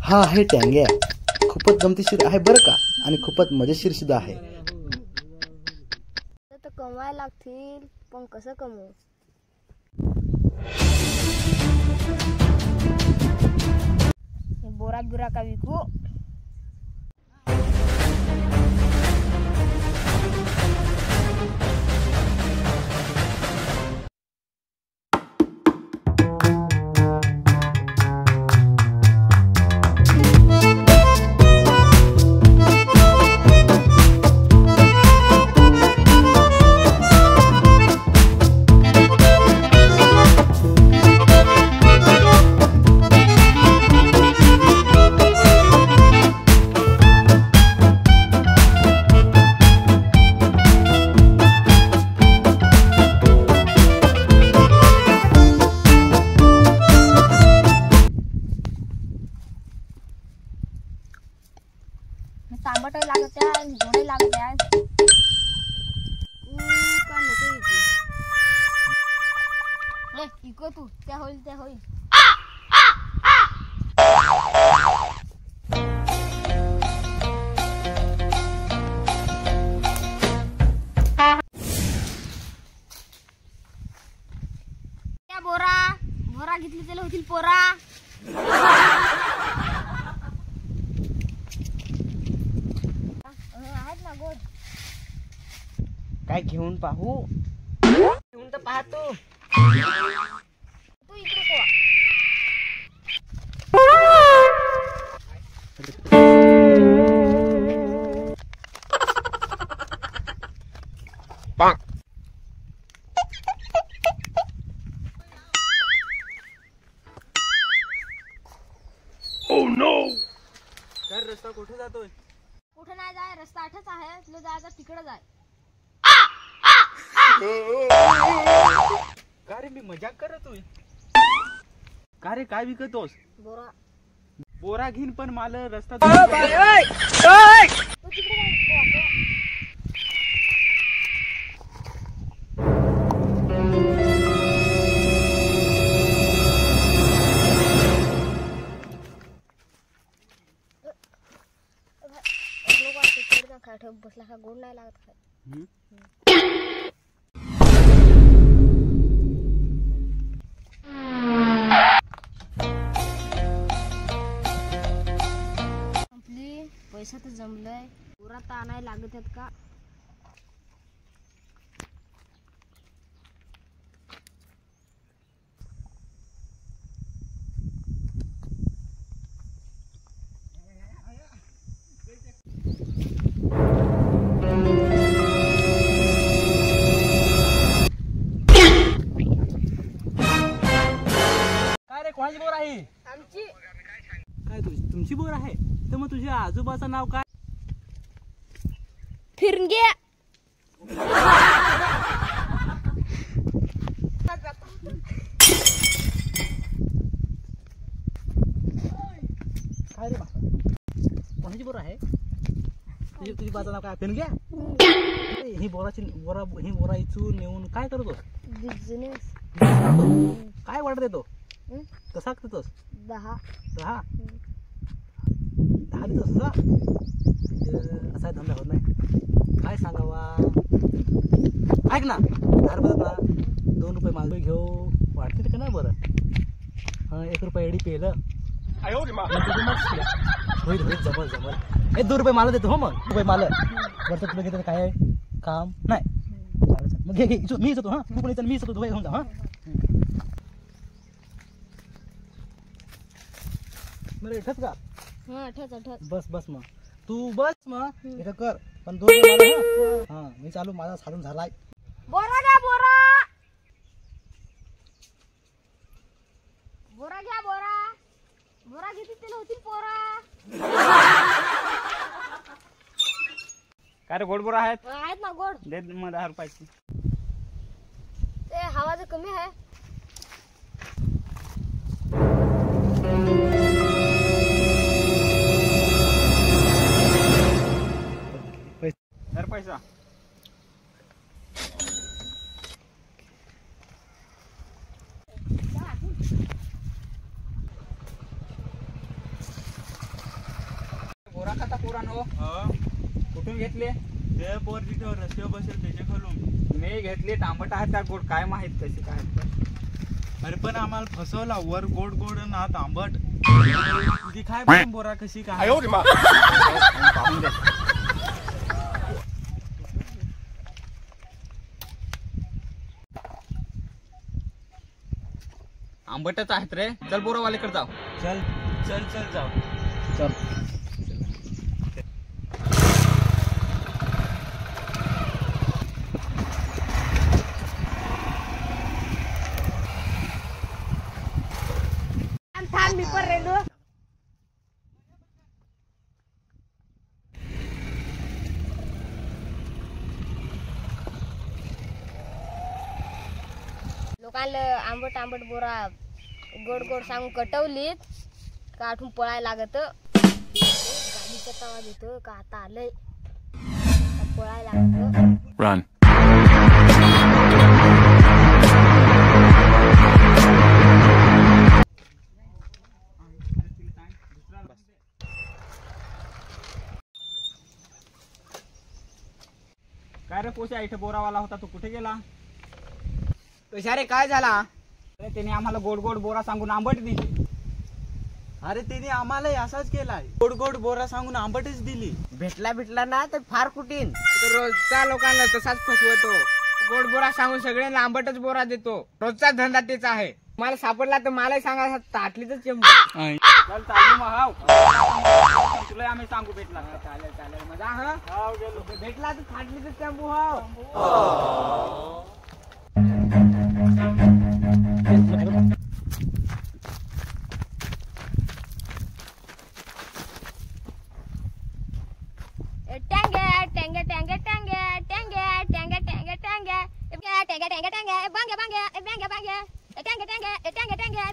हा आहे टँग्या. खूपच गमतीशीर आहे बरं का, आणि खूपच मजेशीर सुद्धा आहे. तर कमवायला लागतील, पण कसं कमवू? बोरा बिरा का विकू? तांबट लागत आहे, गोडे लागत आहे. का नको इको तू, त्या होईल त्या होईल. त्या बोरा बोरा घेतली त्याला होतील पोरा. काय घेऊन पाहू? घेऊन तर पाहतो. तू इकडे कोवा. Oh no! तर रस्ता कुठे जातोय? कुठे नाही जाय, रस्ता आठच आहे. तुला जायचं तिकडे जाय. का रे, मी मजाक करतोय. का रे, काय विकतोस? बोरा. बोरा घेईन, पण मला रस्ता तू तिकडे जाय, कोवा. बसला का गोड नाही लागत काय? आपली पैसा तर जमलाय, पुरा तर आणायला लागत आहेत का? कोणाची बोर आहे? आमची. काय तुमची बोर आहे? तर मग तुझ्या आजोबाचं नाव काय? फिरंगे. काय रे, कोणाची बोर आहे? तुझी बाचं नाव काय? फिरंग्या. ही बोरा इचून नेऊन काय करतो? बिझनेस. काय वाटत येतो? कसा देतोस? 10 देतोस असा धंदा होत नाही. काय सांगावा? ऐक ना, 2 रुपये माल घेऊ वाटते का ना? बरं, 1 रुपये एडी पेलं होईल जमल. 2 रुपये माल देतो. हो, मग रुपये माल वरचं तुला घेतं काय काम नाही. मग घे मी येतो. हा, तू पण येतो, मी येतो. होऊन जा. हा, बरं, इथंच का? ठच. बस मग तू बस मग इथं कर, पण 2 रुपये. हा, मी चालू, माझा साधून झालाय. बोरा घ्या, बोरा घ्या. बोरा घेतील त्याला होतील पोरा. काय रे, गोड बोरा आहेत? आहेत ना गोड. दे मग 10 रुपयाची. ते हवाचं कमी आहे. पैसा बोरा खाता पोरानो कुठून घेतले? ते पोर तिथे रस्त्यावर बसेल त्याच्या खालून मी घेतले. तांबट आहेत का गोड काय माहित कशी काय आहेत. अरे पण आम्हाला फसवला. वर गोड गोड आणि आत आंबट. तुझी काय पण बोरा कशी काय पाहून दे. आंबटच आहेत रे. चल बोरावालेकडे जाऊ. चल चल चल जाऊ. चल. थांब मी पण रेलो. लोकांना आंबट आंबट बोरा गोड गोड सांगून कटवलीत का आठून पळायला लागत. गाडीचा आवाज येतो का आता आलंय का पळायला लागत. Run. काय रे पोशा इथे बोरावाला होता तू कुठे गेला? कशा रे काय झाला? अरे त्याने आम्हाला गोड गोड बोरा सांगून आंबट दिली. अरे तिने आम्हाला असाच केलाय. गोड गोड बोरा सांगून आंबटच दिली. भेटला ना तर फार कुटीन. रोजचा लोकांना तसाच फसवतो. गोड बोरा सांगून सगळ्यांना आंबटच बोरा देतो. रोजचा धंदा तेच आहे. मला सापडला तर मलाही सांगा ताटलीच चेंबू. चल चालू मग हाव. तुला आम्ही सांगू भेटला. चालेल चालेल मजा हा. हाव गेलो. भेटला तर ताटलीच चेंबू हाव. टांगे टांगे टांगे टांगे टांगे टांगे टांगे टांगे टांगे टांगे टांगे बांगे बांगे बांगे बांगे टांगे टांगे टांगे टांगे